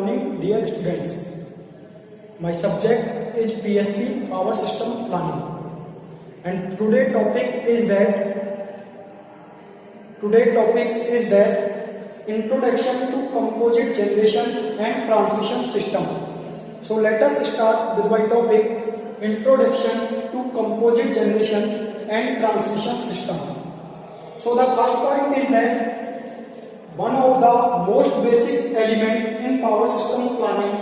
morning, dear students. My subject is PSP, Power System Planning, and today topic is that Introduction to Composite Generation and Transmission System. So let us start with my topic, Introduction to Composite Generation and Transmission System. So the first point is that one of the most basic element in power system planning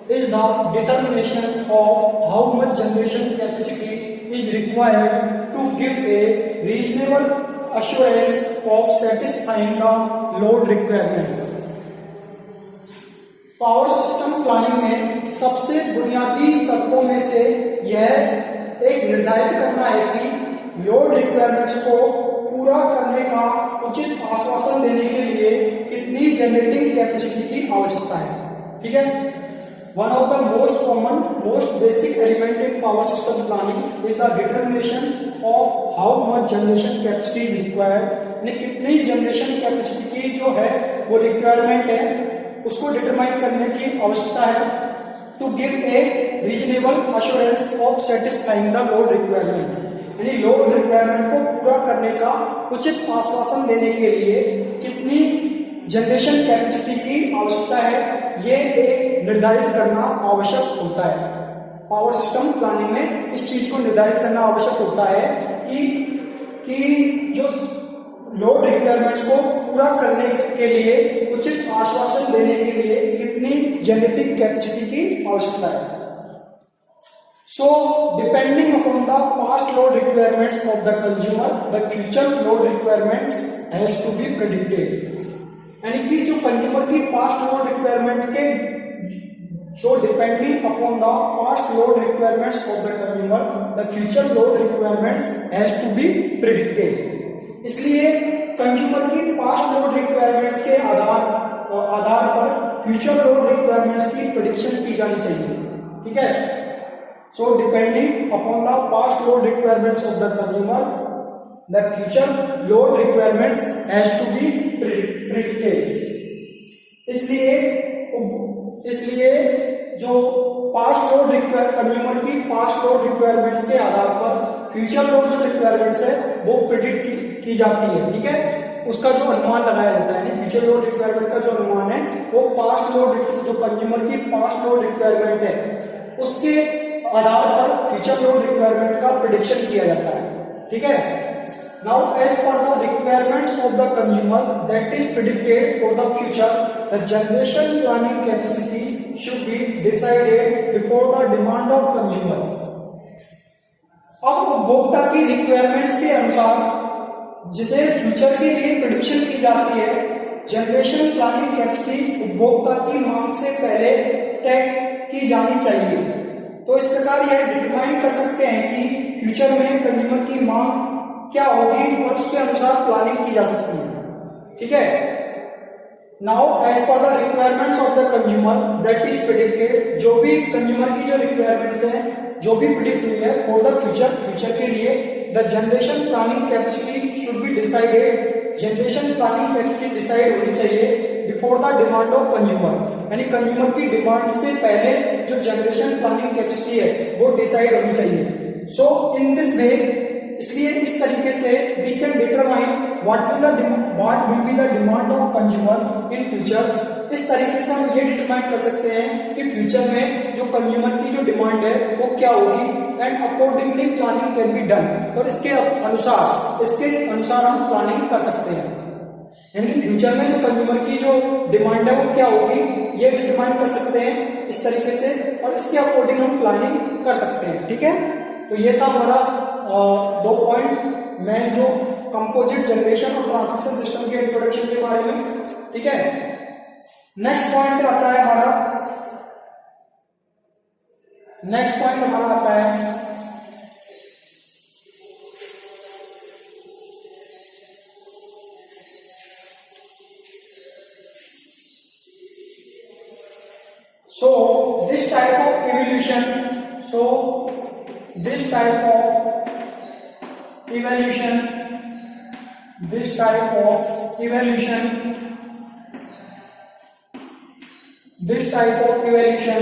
is the determination of how much generation capacity is required to give a reasonable assurance of satisfying the load requirements. Power system planning में सबसे बुनियादी तत्वों में से यह एक निर्धारित करना है कि लोड रिक्वायरमेंट्स को पूरा करने का उचित आश्वासन देने के लिए कितनी जनरेटिंग कैपेसिटी की आवश्यकता है। ठीक है, one of the most common most basic element in power system planning is the determination of how much generation capacity is required. कितनी जनरेशन कैपेसिटी की जो है वो रिक्वायरमेंट है उसको डिटरमाइन करने की आवश्यकता है to give a reasonable assurance of satisfying the load requirement, यानी लोड रिक्वायरमेंट को पूरा करने का उचित आश्वासन देने के लिए कितनी जनरेशन कैपेसिटी की आवश्यकता है ये एक निर्धारित करना आवश्यक होता है। पावर सिस्टम प्लानिंग में इस चीज को निर्धारित करना आवश्यक होता है कि जो लोड रिक्वायरमेंट्स को पूरा करने के लिए उचित आश्वासन देने के लिए कितनी जनरेटिंग कैपेसिटी की आवश्यकता है। So, depending upon the past load requirements of the consumer, the future load requirements has to be predicted. यानी कि जो कंज्यूमर की पास्ट लोड रिक्वायरमेंट के जो depending upon the past load requirements of the consumer, the future load requirements has to be predicted. इसलिए consumer की past load requirements के आधार पर फ्यूचर लोड रिक्वायरमेंट्स की प्रेडिक्शन की जानी चाहिए। ठीक है, so depending upon the past load requirements of the consumer, the future load requirements has to be predicted. इसलिए जो पास्ट लोड कंज्यूमर की पास्ट लोड रिक्वायरमेंट्स के आधार पर फ्यूचर लोड जो रिक्वायरमेंट्स है वो प्रेडिक्ट की जाती है। ठीक है, उसका जो अनुमान लगाया जाता है, फ्यूचर लोड रिक्वायरमेंट का जो अनुमान है वो पास्ट लोड जो कंज्यूमर की पास्ट लोड रिक्वायरमेंट है उसके आधार पर फ्यूचर लोड रिक्वायरमेंट का प्रेडिक्शन किया जाता है। ठीक है, now as per the requirements of the consumer that is predicted for the future, the generation planning capacity should be decided before the demand of consumer. अब उपभोक्ता की रिक्वायरमेंट्स के अनुसार जिसे फ्यूचर के लिए प्रेडिक्शन की जाती है, जनरेशन प्लानिंग कैपेसिटी उपभोक्ता की मांग से पहले तय की जानी चाहिए। तो इस प्रकार यह डिटरमाइन कर सकते हैं कि फ्यूचर में कंज्यूमर की मांग क्या होगी और उसके अनुसार प्लानिंग की जा सकती है। ठीक है, now as per the requirements of the consumer that is predicted, जो भी कंज्यूमर की जो रिक्वायरमेंट्स है जो भी प्रेडिक्ट हुई है फॉर द फ्यूचर के लिए, the generation planning capacity should be decided, generation planning capacity decide होनी चाहिए before the demand of consumer, यानी कंज्यूमर की डिमांड से पहले जो जनरेशन प्लानिंग कैपेसिटी है वो डिसाइड होनी चाहिए। सो इन दिस वे, इसलिए इस तरीके से we can determine what will be the demand of consumer in future. इस तरीके से हम ये डिटरमाइन कर सकते हैं कि फ्यूचर में जो कंज्यूमर की जो डिमांड है वो क्या होगी, and accordingly planning can be done, और इसके अनुसार हम प्लानिंग कर सकते हैं। यानी कि फ्यूचर में जो कंज्यूमर की जो डिमांड है वो क्या होगी ये डिटरमाइन कर सकते हैं इस तरीके से, और इसके अकॉर्डिंग हम प्लानिंग कर सकते हैं। ठीक है, तो ये था हमारा 2 पॉइंट मैं जो कंपोजिट जनरेशन और ट्रांसमिशन सिस्टम के इंट्रोडक्शन के बारे में। ठीक है, नेक्स्ट पॉइंट आता है हमारा So this type of evolution this type of evaluation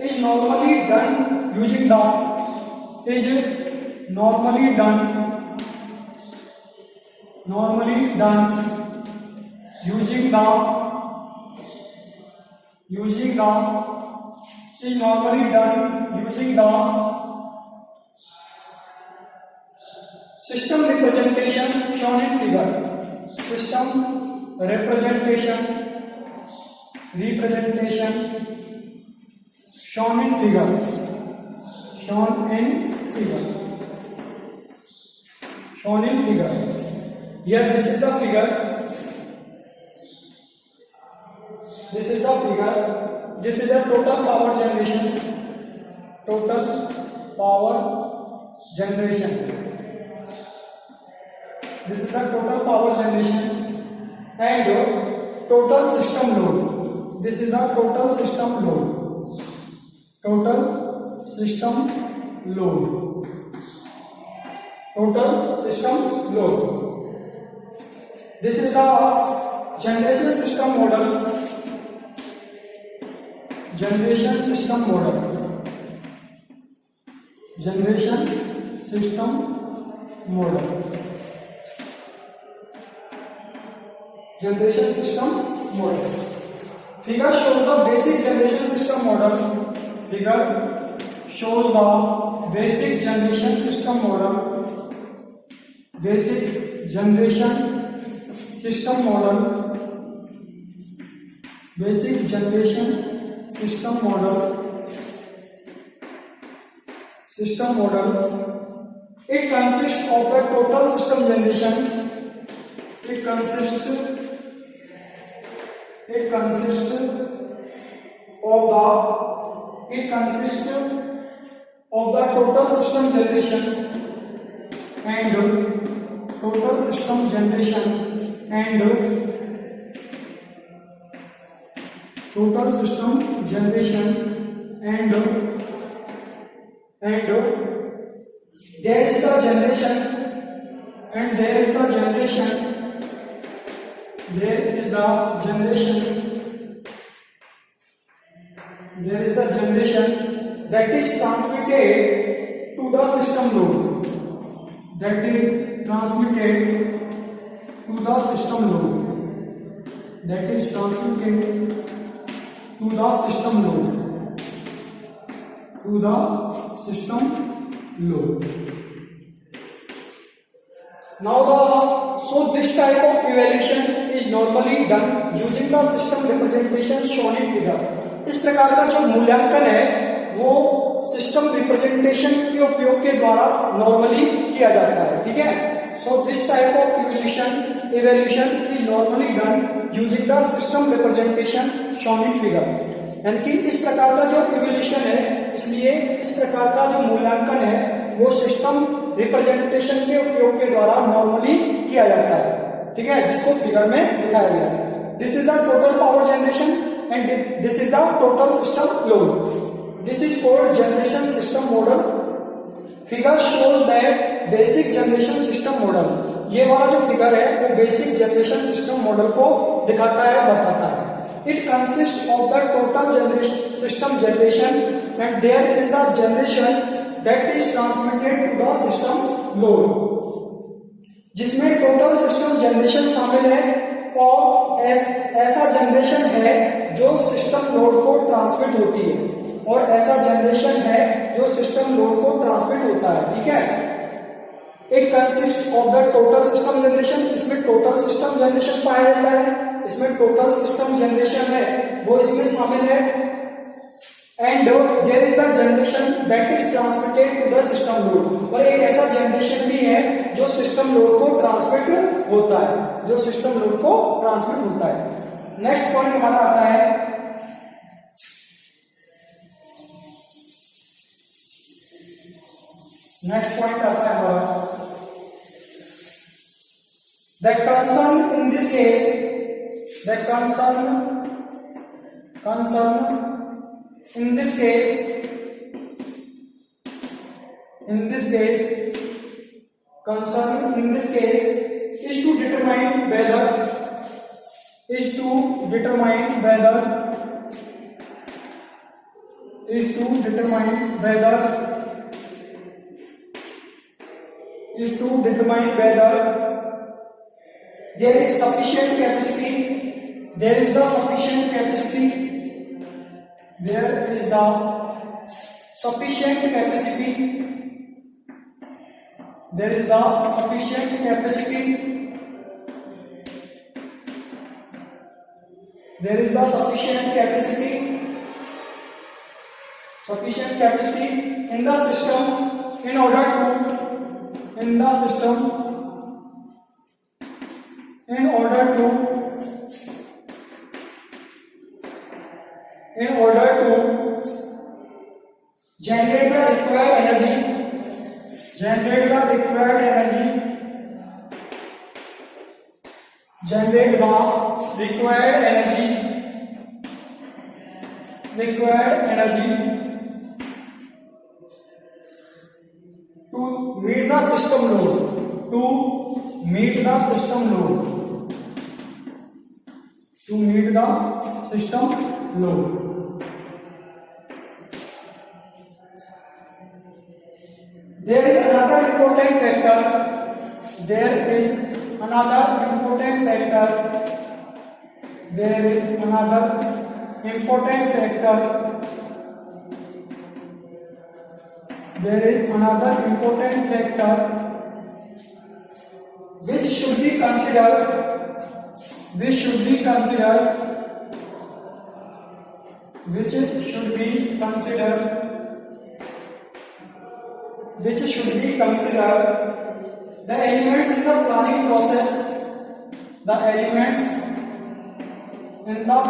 is normally done using the system representation shown in figure. System representation shown in figure. Here this is the figure. This is the total power generation. This is the total power generation and total system load. This is the total system load. This is the generation system model. Generation system model. Figure shows the basic generation system model. Basic generation system model. It consists of the total system generation. It consists of the total system generation and total system generation and there is the generation and there is the generation that is transmitted to the system load. That is transmitted to the system load. So this type of evaluation is normally done using the system representation shown in figure. इस प्रकार का जो मूल्यांकन है वो system representation के उपयोग के द्वारा नॉर्मली किया जाता है. ठीक है. So this type of evaluation is normally done using the system representation shown in figure. यानी कि इस प्रकार का जो इवोल्यूशन है, इसलिए इस प्रकार का जो मूल्यांकन है वो सिस्टम रिप्रेजेंटेशन के उपयोग के द्वारा नॉर्मली किया जाता है. ठीक है, जिसको फिगर में दिखाया गया है. This is the total power generation and this is the total system load. This is called generation system model. Figure shows that basic generation system model. ये वाला जो फिगर है वो बेसिक जनरेशन सिस्टम मॉडल को दिखाता है, बताता है. It consists of the total system generation and there is the generation that is transmitted to the system load. जिसमें टोटल सिस्टम जनरेशन शामिल है और ऐसा जनरेशन है जो सिस्टम लोड को ट्रांसमिट होती है और ऐसा जनरेशन है जो सिस्टम लोड को ट्रांसमिट होता है. ठीक है. It consists of the total system generation. इसमें टोटल सिस्टम जनरेशन पाया जाता है. इसमें टोटल सिस्टम जनरेशन है वो इसमें शामिल है and there is the generation that is transmitted to the system load. और एक ऐसा जनरेशन भी है जो सिस्टम लोड को ट्रांसमिट होता है. नेक्स्ट पॉइंट हमारा आता है हमारा the concern in this case is to determine whether is to determine whether there is sufficient capacity, there is the sufficient capacity in the system in order to generate the required energy to meet the system load. There is another important factor which should be considered the elements in the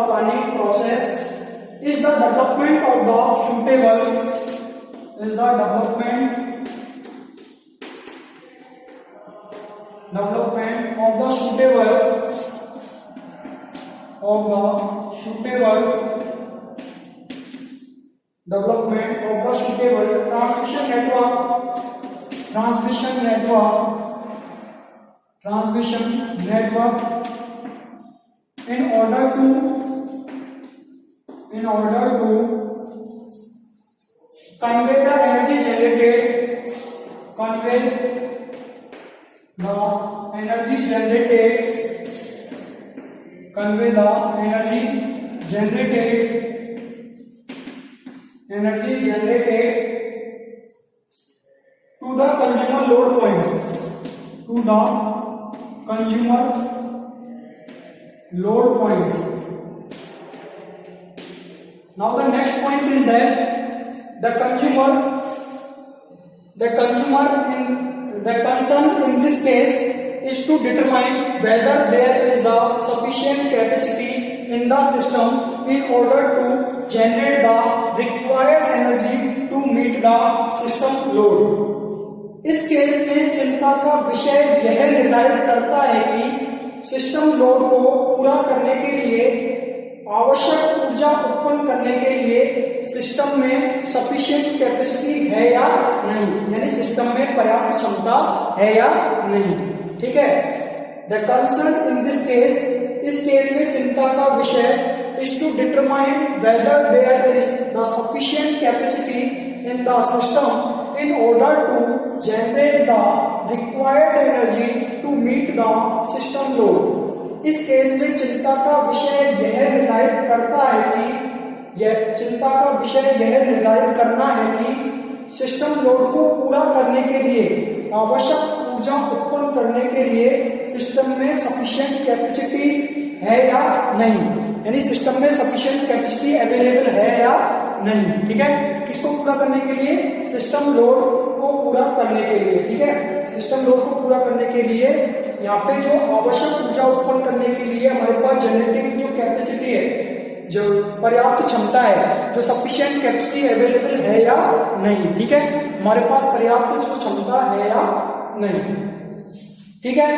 planning process is the development of the suitable transmission network in order to convey the energy generated to the consumer load points, Now the next point is that the concern in this case is to determine whether there is the sufficient capacity in the system in order to generate the required energy to meet the system load. इस case में चिंता का विषय यह निर्धारित करता है कि सिस्टम लोड को पूरा करने के लिए आवश्यक ऊर्जा उत्पन्न करने के लिए सिस्टम में सफिशिएंट कैपेसिटी है या नहीं, यानी सिस्टम में पर्याप्त क्षमता है या नहीं। ठीक है, the concern in this case, इस केस में चिंता का विषय is to determine whether there is the sufficient capacity in the system in order to generate the required energy to meet the system load. इस केस में चिंता का विषय यह निर्धारित करना है कि सिस्टम लोड को पूरा करने के लिए आवश्यक ऊर्जा उत्पन्न करने के लिए सिस्टम में सफिशिएंट कैपेसिटी है या नहीं, यानी सिस्टम में सफिशिएंट कैपेसिटी अवेलेबल है या नहीं। ठीक है, किसको पूरा करने के लिए? सिस्टम लोड को पूरा करने के लिए। ठीक है, सिस्टम लोड को पूरा करने के लिए यहाँ पे जो आवश्यक ऊर्जा उत्पन्न करने के लिए हमारे पास जनरेटिंग जो कैपेसिटी है, जो पर्याप्त क्षमता है, जो सफिशिएंट कैपेसिटी अवेलेबल है या नहीं। ठीक है, हमारे पास पर्याप्त जो क्षमता है या नहीं। ठीक है,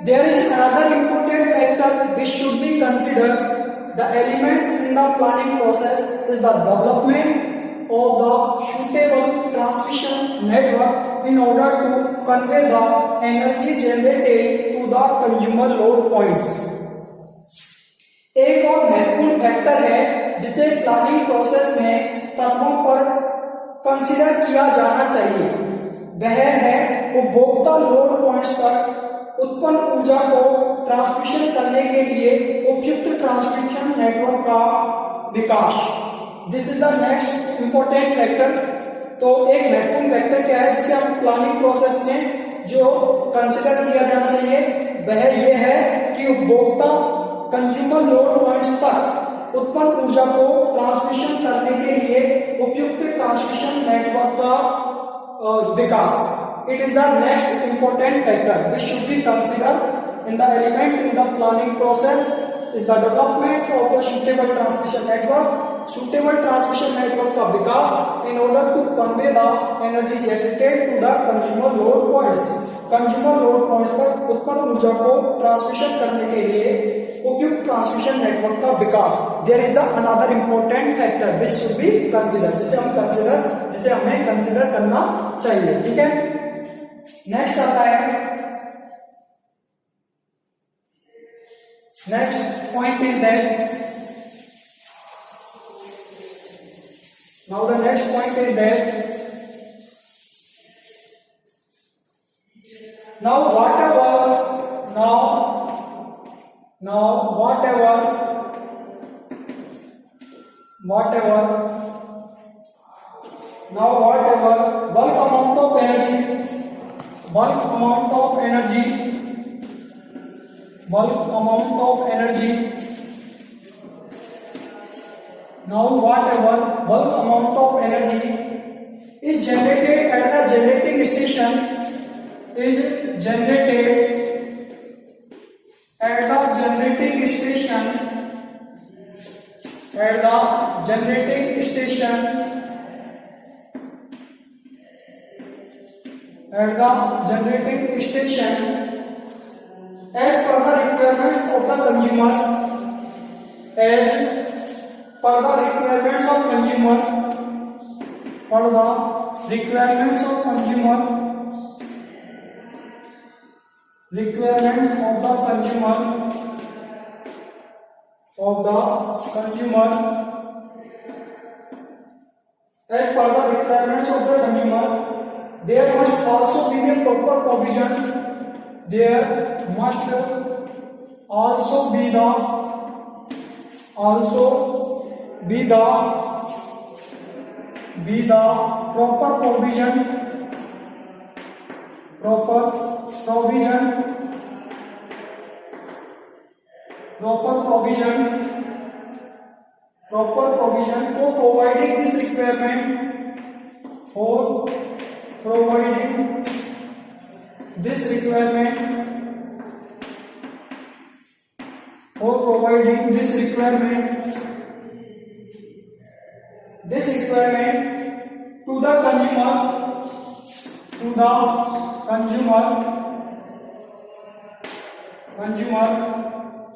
there is another important factor which should be considered. The elements in the planning process is the development of the suitable transmission network in order to convey the energy generated to the consumer load points. एक और महत्वपूर्ण factor है जिसे planning process में तत्वों पर consider किया जाना चाहिए, वह है उपभोक्ता लोड पॉइंट्स तक उत्पन्न ऊर्जा को ट्रांसमिशन करने के लिए उपयुक्त ट्रांसमिशन नेटवर्क का विकास। This is the next important factor. तो एक महत्वपूर्ण फैक्टर क्या है जिसे हम प्लानिंग प्रोसेस में जो कंसीडर किया जाना चाहिए, वह यह है कि उपभोक्ता कंज्यूमर लोड पॉइंट्स तक उत्पन्न ऊर्जा को ट्रांसमिशन करने के लिए उपयुक्त ट्रांसमिशन नेटवर्क का विकास। It is the next important factor which should be considered in the element in the planning process is the development of the suitable transmission network. Suitable transmission network का विकास in order to convey the energy generated to the consumer load points. Consumer load points पर उत्पन्न ऊर्जा को transmission करने के लिए उपयुक्त transmission network का विकास। There is the another important factor this should be consider, जिसे हमें कंसीडर करना चाहिए। ठीक है, नेक्स्ट आता है, next point is that, now the next point is that now whatever bulk amount of energy is generated at the generating station as per the requirements of the consumer, there must also be a proper provision. There must also be the proper provision for providing this requirement, This requirement to the consumer,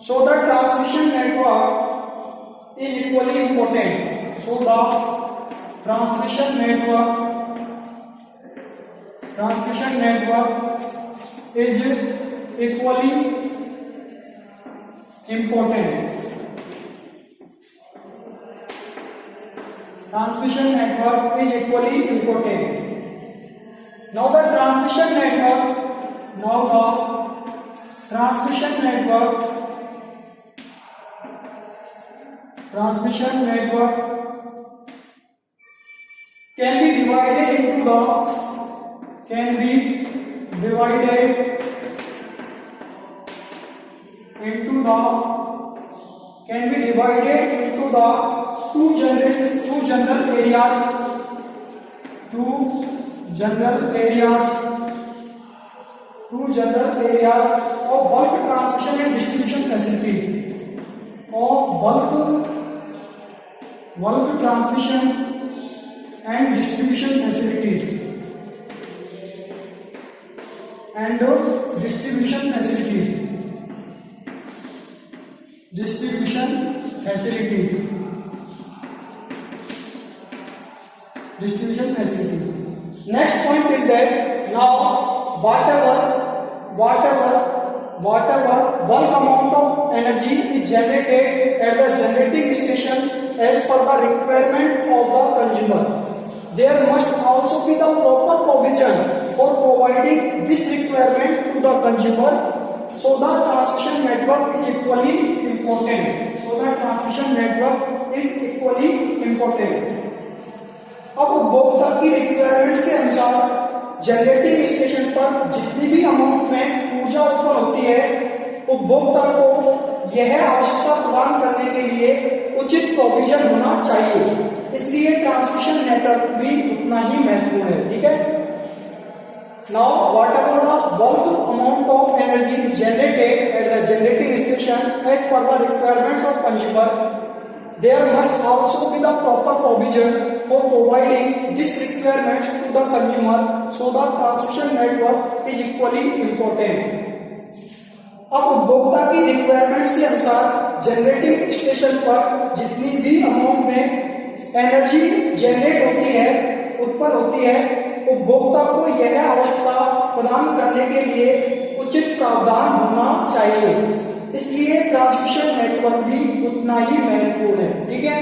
so the transmission network is equally important. So the transmission network is equally important. Transmission network is equally important. Now the transmission network can be divided into the two general areas of bulk transmission and distribution facility. Distribution facilities. Next point is that now whatever bulk amount of energy is generated at the generating station as per the requirement of the consumer, there must also be the proper provision for providing this requirement to the consumer. So the transmission network is equally important. अब उपभोक्ता की requirements के अनुसार generating station पर जितनी भी amount में ऊर्जा उत्पन्न होती है, उपभोक्ता को यह आवश्यकता प्रदान करने के लिए उचित प्रोविजन होना चाहिए। इसलिए ट्रांसमिशन नेटवर्क भी उतना ही महत्वपूर्ण है। ठीक है। Now whatever the bulk amount of energy generated at the generating station as per the requirements of consumer, there must also be the proper provision for providing these requirements to the consumer. So the transmission network is equally important. अब उपभोक्ता की requirements के अनुसार generating station पर जितनी भी amount में energy generate होती है, उत्पन्न होती है, उपभोक्ता को यह आवश्यकता प्रदान करने के लिए उचित प्रावधान होना चाहिए। इसलिए ट्रांसमिशन नेटवर्क भी उतना ही महत्वपूर्ण है। ठीक है।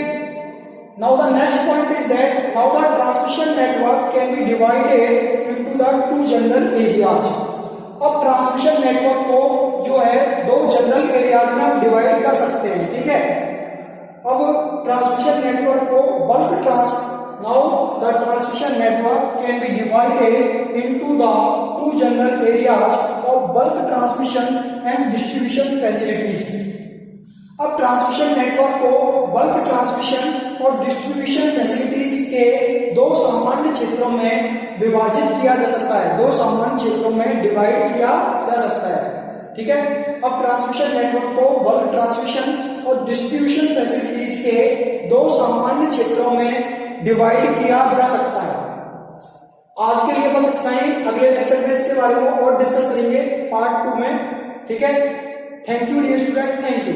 Now the next point is that how the transmission network can be divided into the two general areas. अब ट्रांसमिशन नेटवर्क को जो है दो जनरल एरियाज में डिवाइड कर सकते हैं। ठीक है। अब ट्रांसमिशन नेटवर्क को Now the transmission network can be divided into the two general areas of bulk transmission and distribution facilities. अब ट्रांसमिशन नेटवर्क को बल्क ट्रांसमिशन और डिस्ट्रीब्यूशन फैसिलिटीज के दो सामान्य क्षेत्रों में विभाजित किया जा सकता है, दो सामान्य क्षेत्रों में डिवाइड किया जा सकता है। ठीक है। अब ट्रांसमिशन नेटवर्क को बल्क ट्रांसमिशन और डिस्ट्रीब्यूशन फैसिलिटीज के दो सामान्य क्षेत्रों में डिवाइड किया जा सकता है। आज के लिए बस इतना ही। अगले लेक्चर में इसके बारे में और डिस्कस करेंगे पार्ट 2 में। ठीक है। Thank you dear students, thank you.